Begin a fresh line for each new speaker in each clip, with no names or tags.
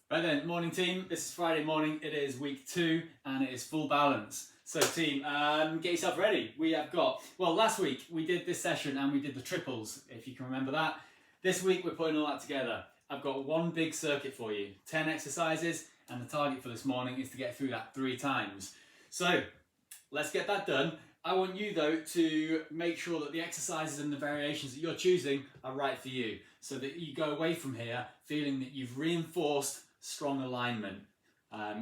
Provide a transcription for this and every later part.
Right then, morning team, this is Friday morning, it is week 2 and it is full balance. So team, get yourself ready. We have got, well last week we did this session and we did the triples, if you can remember that. This week we're putting all that together. I've got one big circuit for you, 10 exercises, and the target for this morning is to get through that 3 times. So let's get that done. I want you though to make sure that the exercises and the variations that you're choosing are right for you, so that you go away from here feeling that you've reinforced strong alignment,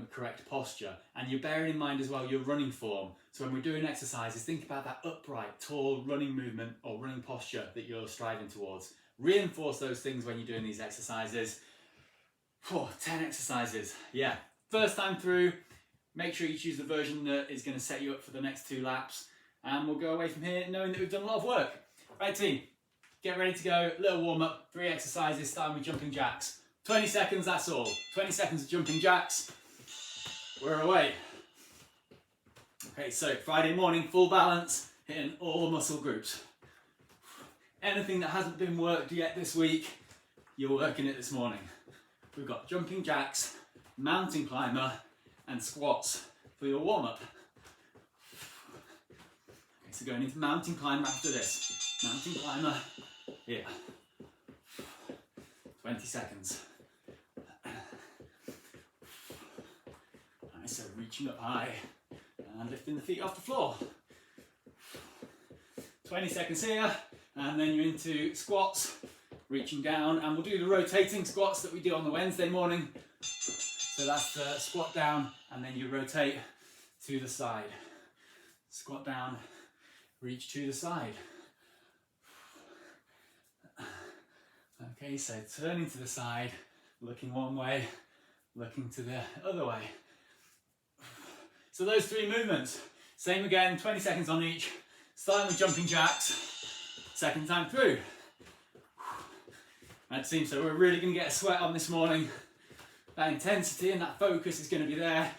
correct posture, and you're bearing in mind as well your running form. So when we're doing exercises, think about that upright, tall running movement or running posture that you're striving towards. Reinforce those things when you're doing these exercises. 10 exercises, yeah. First time through, make sure you choose the version that is going to set you up for the next 2 laps, and we'll go away from here knowing that we've done a lot of work. Right team, get ready to go, little warm up, 3 exercises starting with jumping jacks. 20 seconds, that's all. 20 seconds of jumping jacks. We're away. Okay, so Friday morning, full balance, hitting all muscle groups. Anything that hasn't been worked yet this week, you're working it this morning. We've got jumping jacks, mountain climber, and squats for your warm-up. Okay, so going into mountain climber after this. Mountain climber, here. 20 seconds. Nice, so reaching up high and lifting the feet off the floor. 20 seconds here, and then you're into squats, reaching down, and we'll do the rotating squats that we do on the Wednesday morning. So that's the squat down, and then you rotate to the side. Squat down, reach to the side. Okay, so turning to the side, looking one way, looking to the other way. So those 3 movements, same again, 20 seconds on each, starting with jumping jacks, second time through. That seems so we're really going to get a sweat on this morning. That intensity and that focus is going to be there.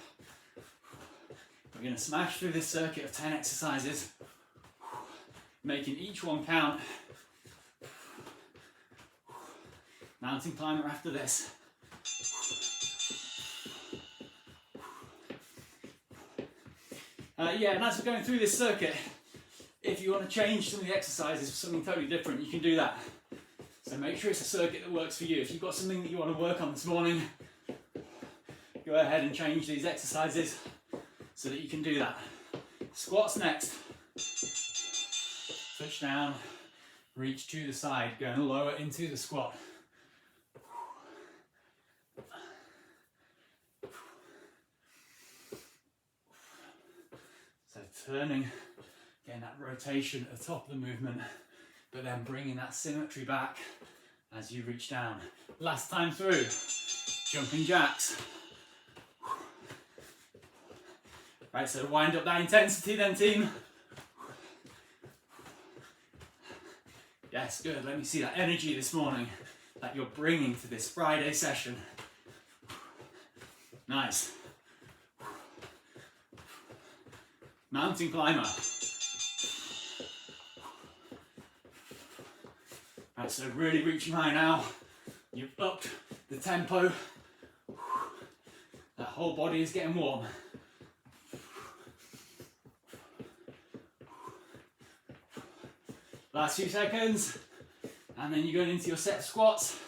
We're going to smash through this circuit of 10 exercises, making each one count. Mountain climber after this. And as we're going through this circuit, if you want to change some of the exercises for something totally different, you can do that. So make sure it's a circuit that works for you. If you've got something that you want to work on this morning, go ahead and change these exercises so that you can do that. Squats next. Touch down, reach to the side, going lower into the squat. So turning, getting that rotation at the top of the movement, but then bringing that symmetry back as you reach down. Last time through, jumping jacks. Right, so wind up that intensity then team. Yes, good, let me see that energy this morning that you're bringing to this Friday session. Nice. Mountain climber. Right, so really reaching high now. You've upped the tempo. That whole body is getting warm. Last few seconds, and then you're going into your set of squats,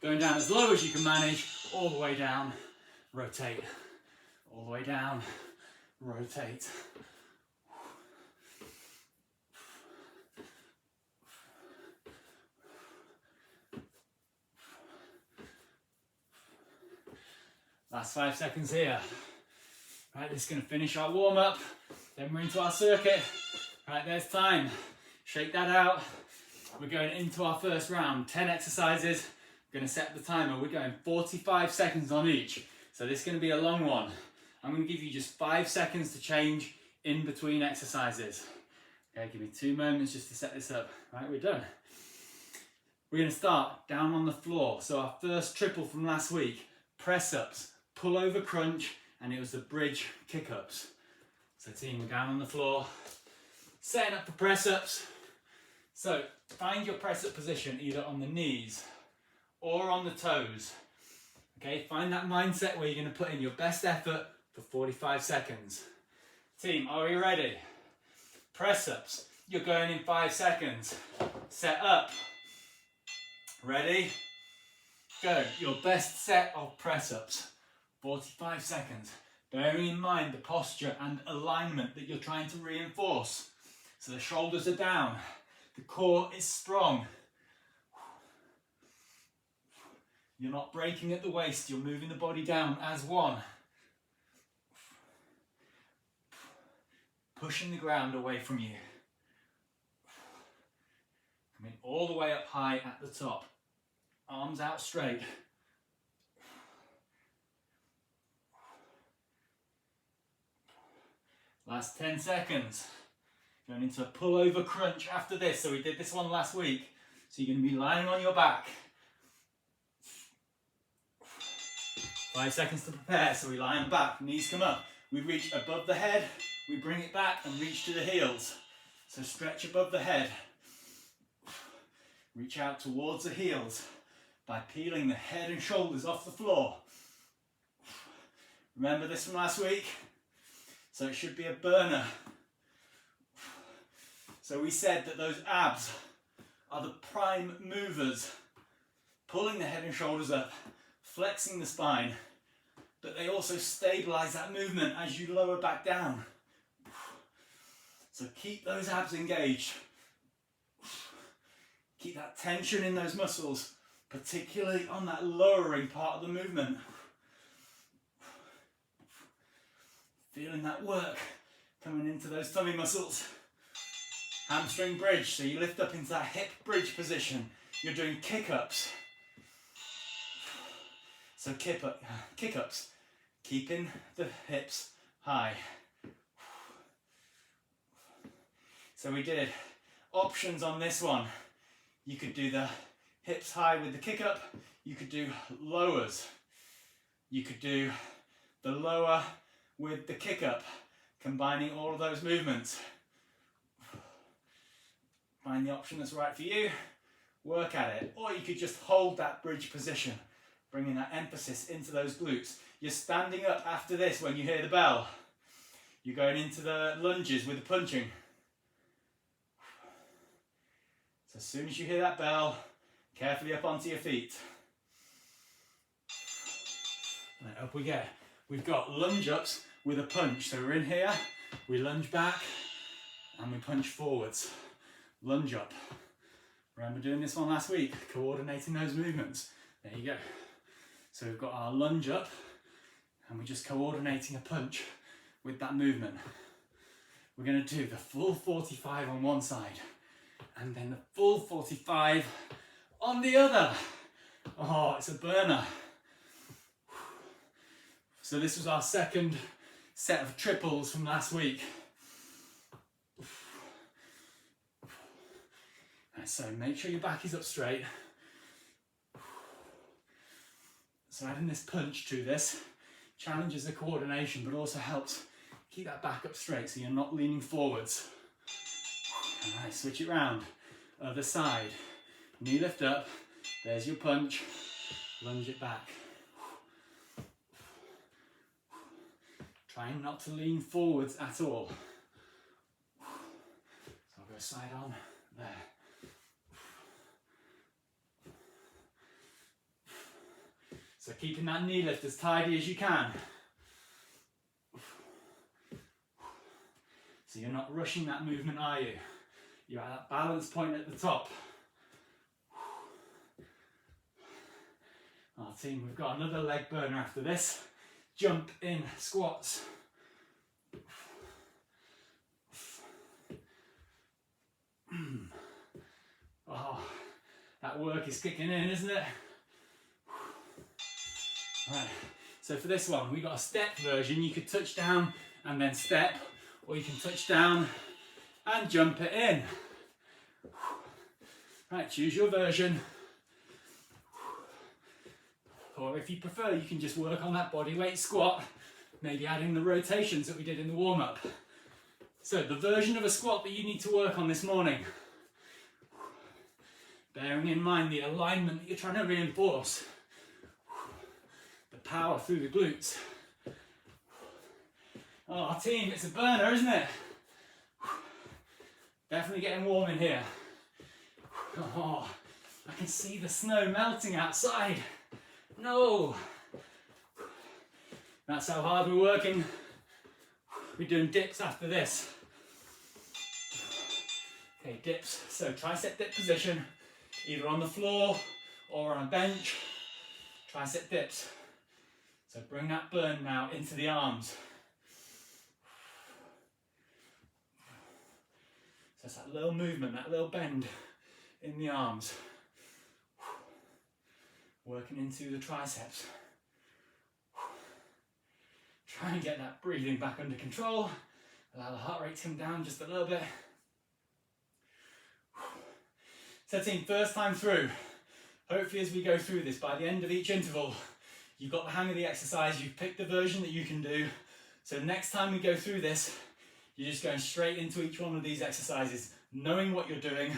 going down as low as you can manage, all the way down, rotate, all the way down, rotate. Last 5 seconds here. Right, this is going to finish our warm-up, then we're into our circuit. Right, there's time. Shake that out. We're going into our first round, 10 exercises. We're going to set the timer. We're going 45 seconds on each. So this is going to be a long one. I'm going to give you just 5 seconds to change in between exercises. Okay, give me 2 moments just to set this up. Right, we're done. We're going to start down on the floor. So our first triple from last week, press ups, pull over crunch, and it was the bridge kick ups. So team, we're down on the floor, setting up for press ups. So find your press up position either on the knees or on the toes. Okay, find that mindset where you're going to put in your best effort for 45 seconds. Team, are you ready? Press ups. You're going in 5 seconds. Set up. Ready? Go. Your best set of press ups. 45 seconds. Bearing in mind the posture and alignment that you're trying to reinforce. So the shoulders are down. The core is strong. You're not breaking at the waist, you're moving the body down as one. Pushing the ground away from you. Coming all the way up high at the top. Arms out straight. Last 10 seconds. Going into a pull-over crunch after this. So we did this one last week. So you're going to be lying on your back. 5 seconds to prepare, so we lie on back, knees come up. We reach above the head, we bring it back and reach to the heels. So stretch above the head. Reach out towards the heels by peeling the head and shoulders off the floor. Remember this from last week? So it should be a burner. So we said that those abs are the prime movers, pulling the head and shoulders up, flexing the spine, but they also stabilize that movement as you lower back down. So keep those abs engaged. Keep that tension in those muscles, particularly on that lowering part of the movement. Feeling that work coming into those tummy muscles. Hamstring bridge, so you lift up into that hip bridge position. You're doing kick-ups. So kick-ups, keeping the hips high. So we did options on this one. You could do the hips high with the kick-up. You could do lowers. You could do the lower with the kick-up, combining all of those movements. Find the option that's right for you, work at it. Or you could just hold that bridge position, bringing that emphasis into those glutes. You're standing up after this when you hear the bell. You're going into the lunges with the punching. So as soon as you hear that bell, carefully up onto your feet. And up we go. We've got lunge ups with a punch. So we're in here, we lunge back, and we punch forwards. Lunge up. Remember doing this one last week, coordinating those movements. There you go. So we've got our lunge up, and we're just coordinating a punch with that movement. We're going to do the full 45 on one side, and then the full 45 on the other. Oh, it's a burner. So this was our second set of triples from last week. So make sure your back is up straight. So adding this punch to this challenges the coordination, but also helps keep that back up straight so you're not leaning forwards. Alright, switch it round. Other side. Knee lift up. There's your punch. Lunge it back. Trying not to lean forwards at all. So I'll go side on. There. So keeping that knee lift as tidy as you can. So you're not rushing that movement, are you? You're at that balance point at the top. Our team, we've got another leg burner after this. Jump in squats. Oh, that work is kicking in, isn't it? Right, so for this one, we got a step version. You could touch down and then step, or you can touch down and jump it in. Right, choose your version. Or if you prefer, you can just work on that bodyweight squat, maybe adding the rotations that we did in the warm-up. So the version of a squat that you need to work on this morning, bearing in mind the alignment that you're trying to reinforce. power through the glutes. Oh, team, it's a burner, isn't it? Definitely getting warm in here. Oh, I can see the snow melting outside. No. That's how hard we're working. We're doing dips after this. Okay, dips. So tricep dip position, either on the floor or on a bench. Tricep dips. So bring that burn now into the arms. So it's that little movement, that little bend in the arms. Working into the triceps. Try and get that breathing back under control. Allow the heart rate to come down just a little bit. So team, first time through. Hopefully as we go through this, by the end of each interval, you've got the hang of the exercise, you've picked the version that you can do. So next time we go through this, you're just going straight into each one of these exercises, knowing what you're doing,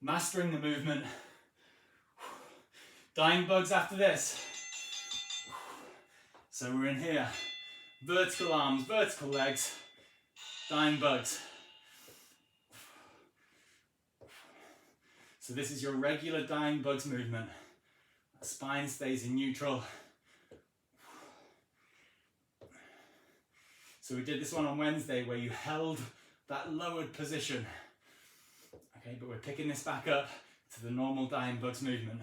mastering the movement. Dying bugs after this. So we're in here. Vertical arms, vertical legs, dying bugs. So this is your regular dying bugs movement. The spine stays in neutral. So we did this one on Wednesday where you held that lowered position. Okay, but we're picking this back up to the normal dying bugs movement.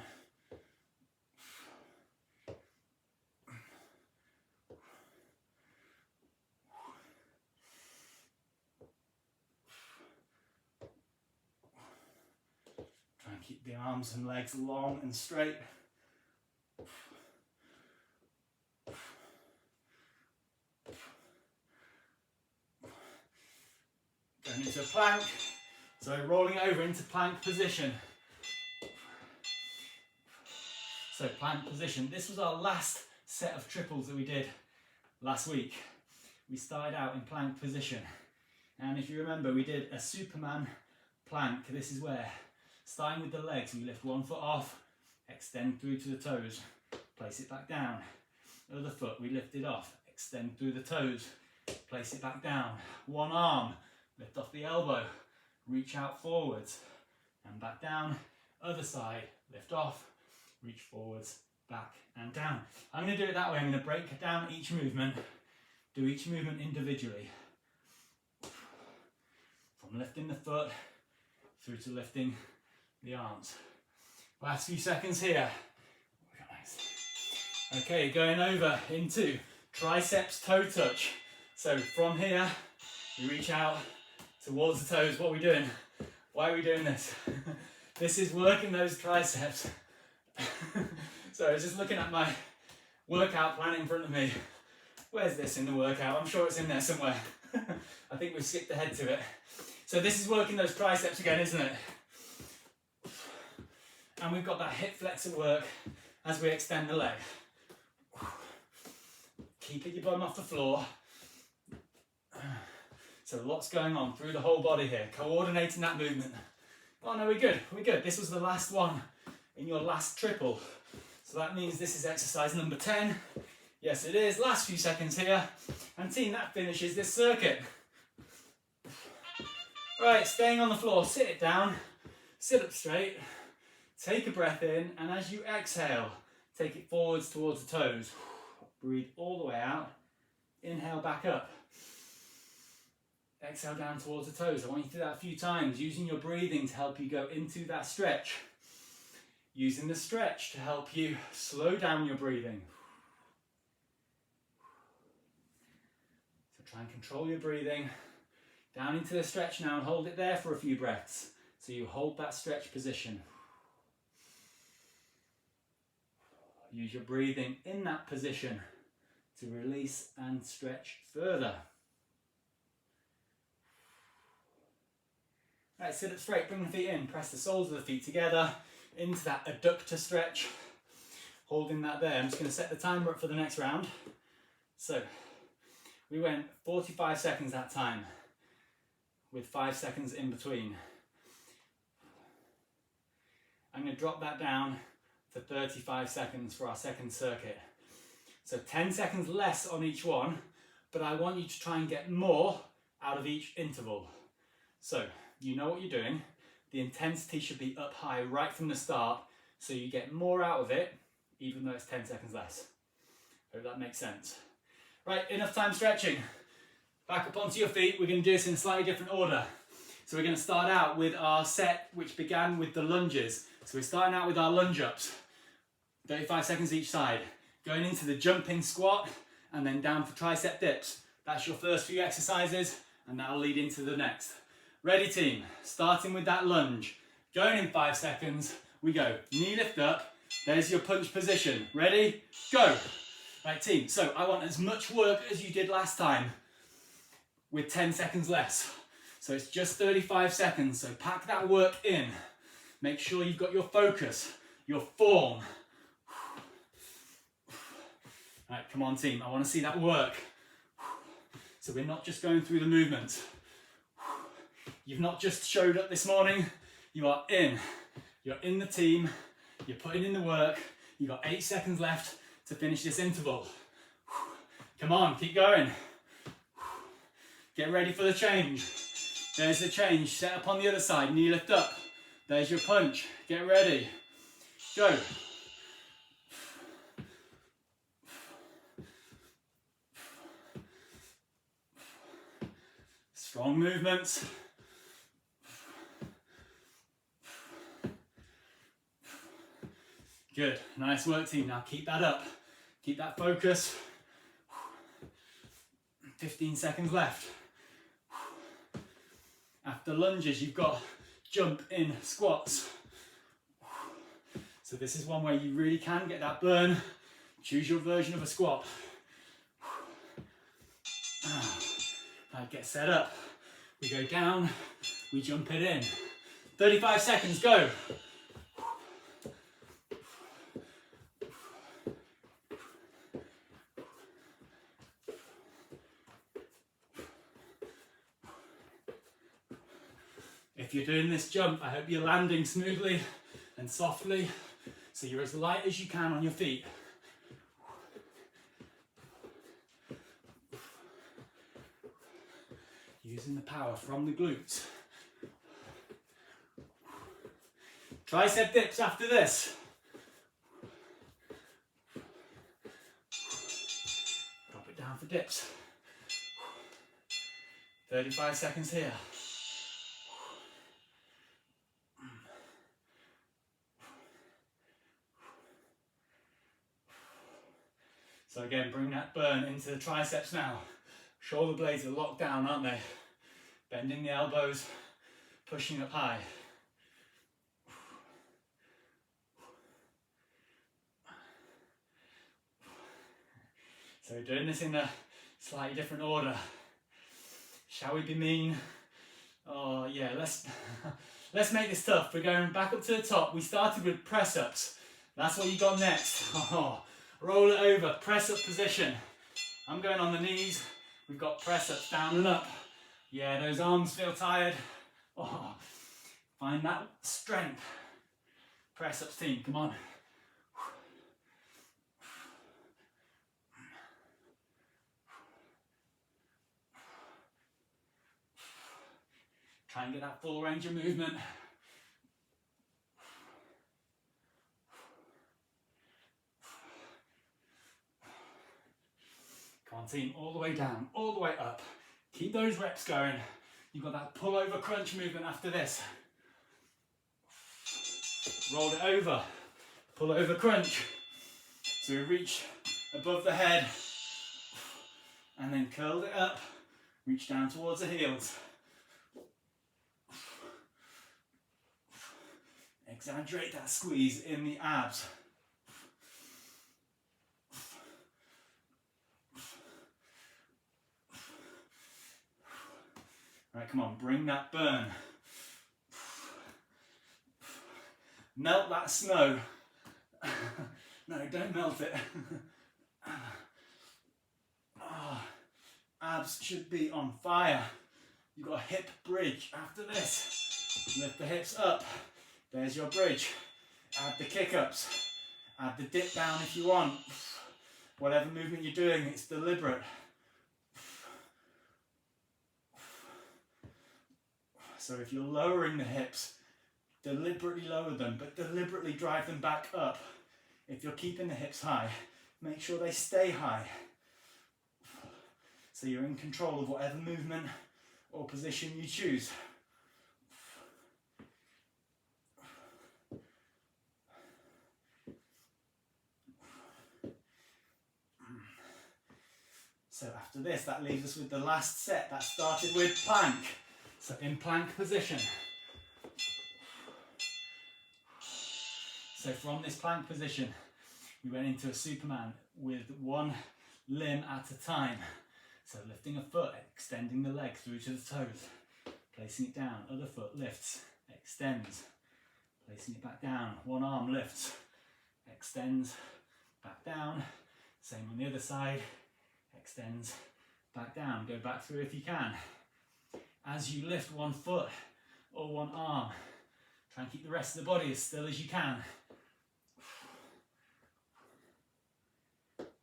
Try and keep the arms and legs long and straight. Going into a plank, so rolling over into plank position. So plank position, this was our last set of triples that we did last week. We started out in plank position, and if you remember, we did a Superman plank. This is where, starting with the legs, we lift one foot off, extend through to the toes, place it back down. Other foot, we lift it off, extend through the toes, place it back down. One arm, lift off the elbow, reach out forwards and back down. Other side, lift off, reach forwards, back and down. I'm going to do it that way. I'm going to break down each movement, do each movement individually. From lifting the foot through to lifting the arms. Last few seconds here. Okay, going over into triceps toe touch. So from here, you reach out towards the toes. What are we doing? Why are we doing this? This is working those triceps. So I was just looking at my workout plan in front of me. Where's this in the workout? I'm sure it's in there somewhere. I think we've skipped ahead to it. So this is working those triceps again, isn't it? And we've got that hip flex at work as we extend the leg. Keeping your bum off the floor. So lots going on through the whole body here, coordinating that movement. Oh no, we're good, we're good. This was the last one in your last triple. So that means this is exercise number 10. Yes, it is. Last few seconds here. And team, that finishes this circuit. Right, staying on the floor, sit it down, sit up straight, take a breath in, and as you exhale, take it forwards towards the toes. Breathe all the way out. Inhale back up. Exhale down towards the toes. I want you to do that a few times, using your breathing to help you go into that stretch. Using the stretch to help you slow down your breathing. So try and control your breathing. Down into the stretch now and hold it there for a few breaths. So you hold that stretch position. Use your breathing in that position to release and stretch further. Right, sit up straight, bring the feet in, press the soles of the feet together into that adductor stretch. Holding that there. I'm just going to set the timer up for the next round. So we went 45 seconds that time with 5 seconds in between. I'm going to drop that down to 35 seconds for our second circuit. So 10 seconds less on each one, but I want you to try and get more out of each interval. So you know what you're doing. The intensity should be up high right from the start, so you get more out of it, even though it's 10 seconds less. Hope that makes sense. Right, enough time stretching. Back up onto your feet. We're going to do this in a slightly different order. So we're going to start out with our set, which began with the lunges. So we're starting out with our lunge ups, 35 seconds each side. Going into the jumping squat, and then down for tricep dips. That's your first few exercises, and that'll lead into the next. Ready, team? Starting with that lunge. Going in 5 seconds, we go. Knee lift up. There's your punch position. Ready? Go. Right, team. So I want as much work as you did last time with 10 seconds less. So it's just 35 seconds. So pack that work in. Make sure you've got your focus, your form. Right, come on, team. I want to see that work. So we're not just going through the movement. You've not just showed up this morning. You are in. You're in the team. You're putting in the work. You've got 8 seconds left to finish this interval. Come on, keep going. Get ready for the change. There's the change. Set up on the other side. Knee lift up. There's your punch. Get ready. Go. Strong movements. Good, nice work, team. Now keep that up. Keep that focus. 15 seconds left. After lunges, you've got jump in squats. So this is one where you really can get that burn. Choose your version of a squat. Right, get set up. We go down, we jump it in. 35 seconds, go. If you're doing this jump, I hope you're landing smoothly and softly, so you're as light as you can on your feet. Using the power from the glutes. Tricep dips after this. Drop it down for dips. 35 seconds here. So again, bring that burn into the triceps now. Shoulder blades are locked down, aren't they? Bending the elbows, pushing up high. So we're doing this in a slightly different order. Shall we be mean? Oh yeah, let's make this tough. We're going back up to the top. We started with press ups. That's what you got next. Oh, roll it over, press up position. I'm going on the knees. We've got press ups down and up. Yeah, those arms feel tired. Oh, find that strength. Press ups, team, come on. Try and get that full range of movement. Come on, team, all the way down, all the way up. Keep those reps going. You've got that pull over crunch movement after this. Roll it over, pull over crunch. So we reach above the head and then curl it up, reach down towards the heels. Exaggerate that squeeze in the abs. Right, come on, bring that burn. Melt that snow. No, don't melt it. Oh, abs should be on fire. You've got a hip bridge after this. Lift the hips up. There's your bridge. Add the kick-ups. Add the dip down if you want. Whatever movement you're doing, it's deliberate. So if you're lowering the hips, deliberately lower them, but deliberately drive them back up. If you're keeping the hips high, make sure they stay high. So you're in control of whatever movement or position you choose. So after this, that leaves us with the last set that started with plank. So in plank position. So from this plank position, we went into a Superman with one limb at a time. So lifting a foot, extending the leg through to the toes, placing it down, other foot lifts, extends, placing it back down, one arm lifts, extends, back down, same on the other side, extends, back down, go back through if you can. As you lift one foot or one arm, try and keep the rest of the body as still as you can.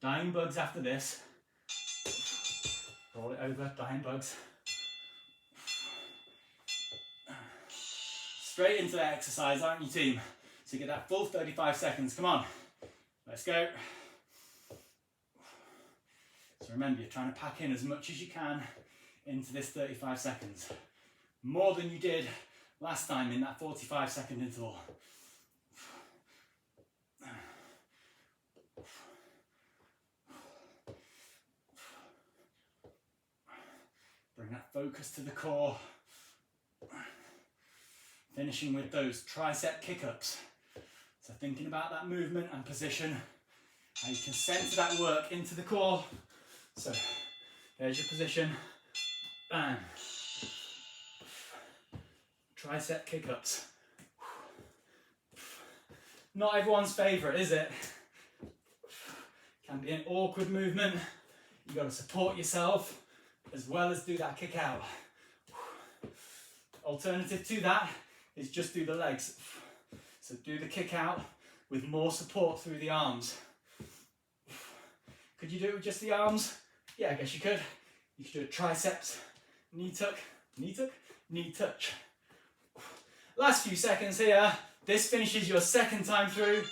Dying bugs after this. Roll it over, dying bugs. Straight into that exercise, aren't you, team? So you get that full 35 seconds. Come on, let's go. So remember, you're trying to pack in as much as you can into this 35 seconds. More than you did last time in that 45-second interval. Bring that focus to the core. Finishing with those tricep kick-ups. So thinking about that movement and position, how you can center that work into the core. So there's your position, bang. Tricep kick-ups. Not everyone's favorite, is it? Can be an awkward movement. You've got to support yourself as well as do that kick out. Alternative to that is just do the legs. So do the kick out with more support through the arms. Could you do it with just the arms? Yeah, I guess you could. You could do a triceps, knee tuck, knee tuck, knee touch. Last few seconds here. This finishes your second time through.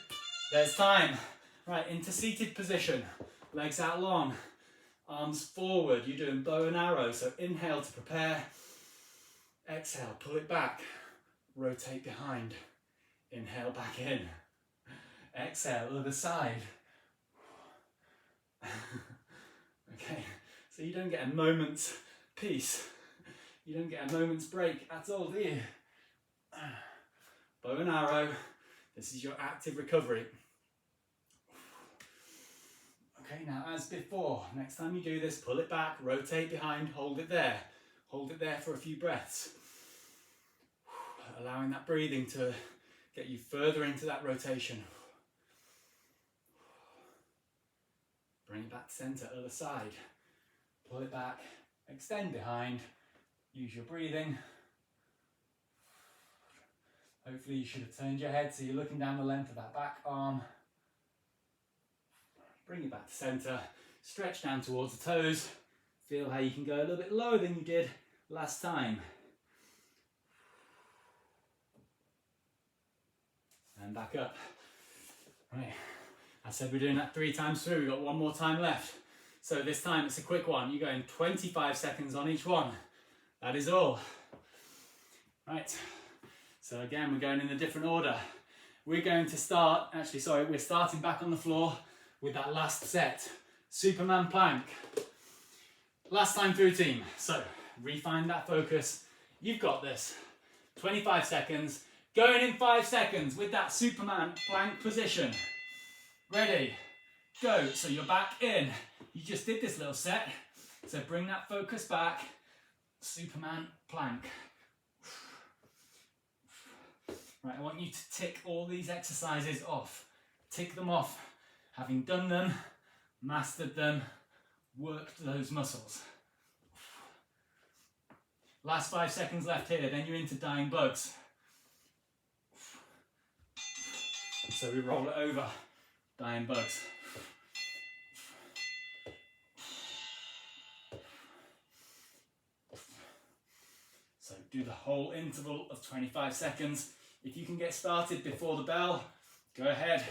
There's time. Right, into seated position. Legs out long. Arms forward. You're doing bow and arrow. So inhale to prepare. Exhale, pull it back. Rotate behind. Inhale back in. Exhale, other side. Okay, so you don't get a moment's peace. You don't get a moment's break at all, do you? Bow and arrow. This is your active recovery. Okay, now as before, next time you do this, pull it back, rotate behind, hold it there. Hold it there for a few breaths. Allowing that breathing to get you further into that rotation. Bring it back to center, other side. Pull it back, extend behind, use your breathing. Hopefully you should have turned your head so you're looking down the length of that back arm. Bring it back to center, stretch down towards the toes. Feel how you can go a little bit lower than you did last time. And back up. Right, I said we're doing that 3 times through. We've got one more time left. So this time it's a quick one. You're going 25 seconds on each one. That is all. Right, so again, we're going in a different order. We're going to start, we're starting back on the floor with that last set. Superman plank. Last time through, team. So refine that focus. You've got this. 25 seconds. Going in 5 seconds with that Superman plank position. Ready, go. So you're back in. You just did this little set. So bring that focus back. Superman plank. Right, I want you to tick all these exercises off. Tick them off. Having done them, mastered them, worked those muscles. Last 5 seconds left here, then you're into dying bugs. So we roll it over, dying bugs. do the whole interval of 25 seconds. If you can get started before the bell, go ahead,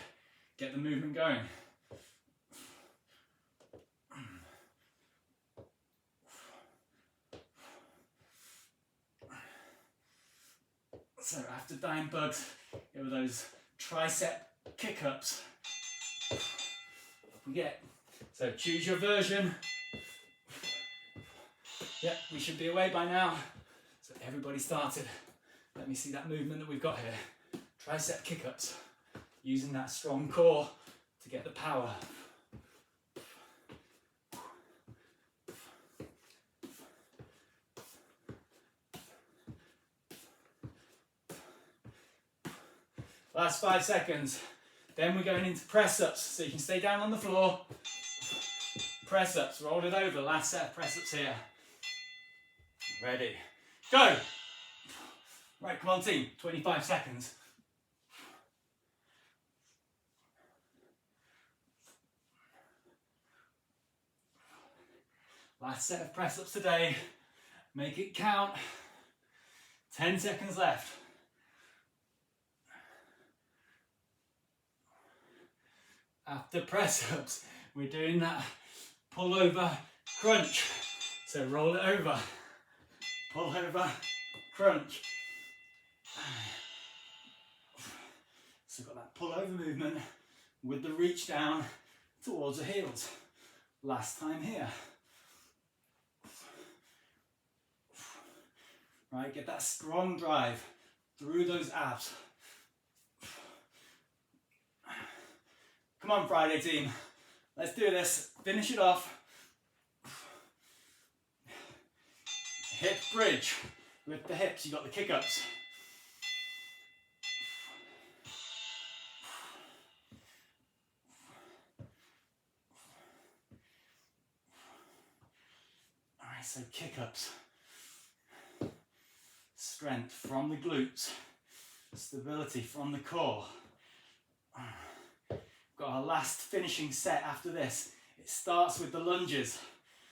get the movement going. So after dying bugs, it were those tricep kick-ups. Up we get. So choose your version. Yep, we should be away by now. So everybody started. Let me see that movement that we've got here. Tricep kick-ups. Using that strong core to get the power. Last 5 seconds. Then we're going into press-ups, so you can stay down on the floor. Press-ups, roll it over. Last set of press-ups here. Ready. Go! Right, come on team, 25 seconds. Last set of press-ups today. Make it count. 10 seconds left. After press-ups, we're doing that pull over crunch. So roll it over, pull over, crunch. So got that pull over movement with the reach down towards the heels. Last time here. Right, get that strong drive through those abs. Come on, Friday team. Let's do this. Finish it off. Hip bridge. With the hips, you got the kick-ups. Alright, so kick-ups. Strength from the glutes. Stability from the core. Got our last finishing set after this. It starts with the lunges.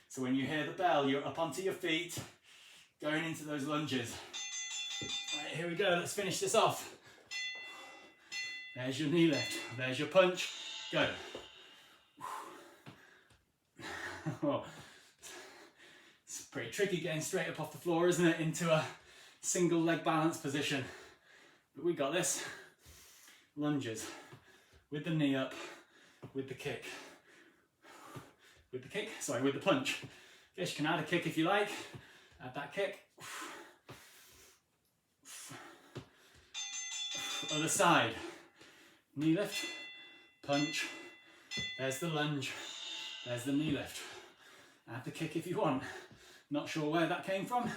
So when you hear the bell, you're up onto your feet, going into those lunges. Right, here we go, let's finish this off. There's your knee lift, there's your punch, go. It's pretty tricky getting straight up off the floor, isn't it, into a single leg balance position. But we got this. Lunges. With the knee up, with the kick. With the punch. Guess you can add a kick if you like. Add that kick. Other side. Knee lift, punch. There's the lunge. There's the knee lift. Add the kick if you want. Not sure where that came from.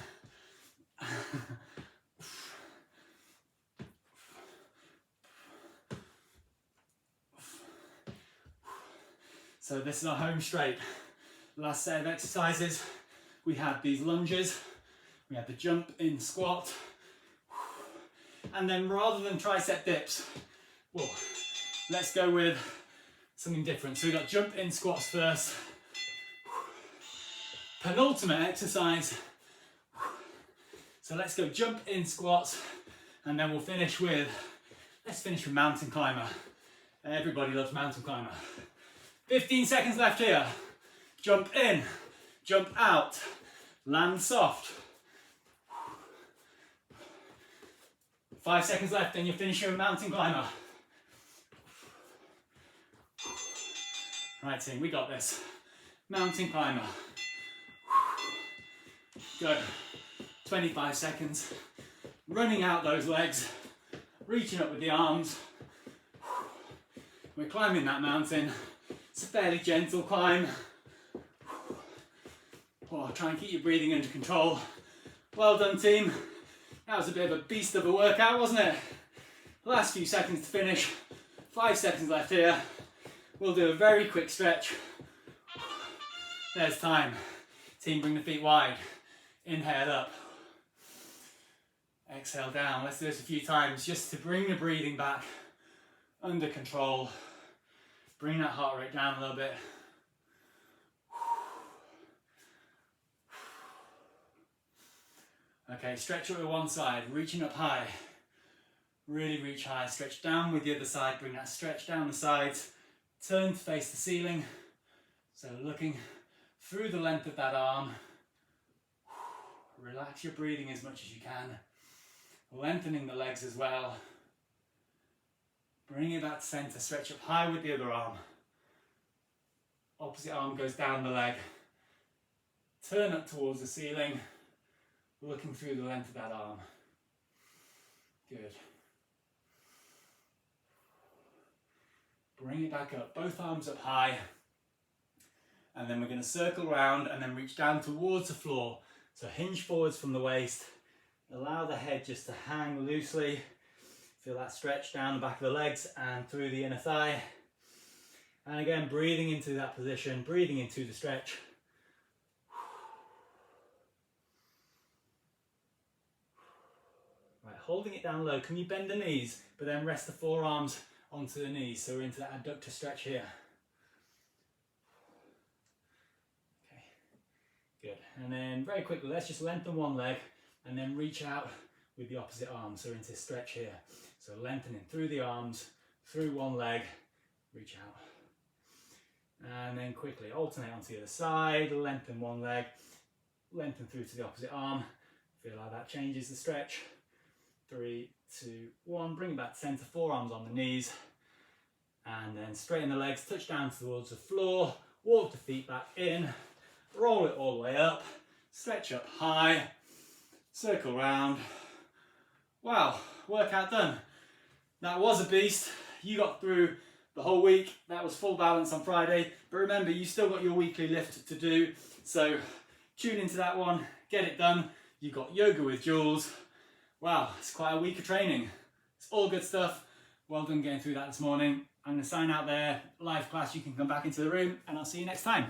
So this is our home straight. Last set of exercises, we had these lunges, we had the jump in squat, and then rather than tricep dips, well, let's go with something different. So we got jump in squats first. Penultimate exercise. So let's go jump in squats, and then we'll finish with, let's finish with mountain climber. Everybody loves mountain climber. 15 seconds left here. Jump in, jump out, land soft. 5 seconds left, then you're finishing with mountain climber. Right team, we got this. Mountain climber. Go. 25 seconds. Running out those legs, reaching up with the arms. We're climbing that mountain. It's a fairly gentle climb. Oh, try and keep your breathing under control. Well done team. That was a bit of a beast of a workout, wasn't it? Last few seconds to finish. 5 seconds left here. We'll do a very quick stretch. There's time. Team, bring the feet wide. Inhale up. Exhale down. Let's do this a few times just to bring the breathing back under control. Bring that heart rate down a little bit. Okay, stretch with one side, reaching up high. Really reach high, stretch down with the other side, bring that stretch down the sides, turn to face the ceiling. So looking through the length of that arm. Relax your breathing as much as you can. Lengthening the legs as well. Bring it back to center, stretch up high with the other arm. Opposite arm goes down the leg. Turn up towards the ceiling, looking through the length of that arm. Good. Bring it back up, both arms up high. And then we're going to circle around and then reach down towards the floor. So hinge forwards from the waist. Allow the head just to hang loosely. Feel that stretch down the back of the legs and through the inner thigh. And again, breathing into that position, breathing into the stretch. Right, holding it down low. Can you bend the knees, but then rest the forearms onto the knees, so we're into that adductor stretch here. Okay, good. And then very quickly, let's just lengthen one leg and then reach out with the opposite arm, so into stretch here. So lengthening through the arms, through one leg, reach out. And then quickly alternate onto the other side, lengthen one leg, lengthen through to the opposite arm. Feel like that changes the stretch. 3, 2, 1, bring it back to center, forearms on the knees, and then straighten the legs, touch down towards the floor, walk the feet back in, roll it all the way up, stretch up high, circle round. Wow, workout done. That was a beast. You got through the whole week. That was full balance on Friday, but remember, you still got your weekly lift to do, so tune into that one, get it done. You've got yoga with Jules. Wow, it's quite a week of training. It's all good stuff. Well done getting through that this morning. I'm going to sign out there. Live class, you can come back into the room, and I'll see you next time.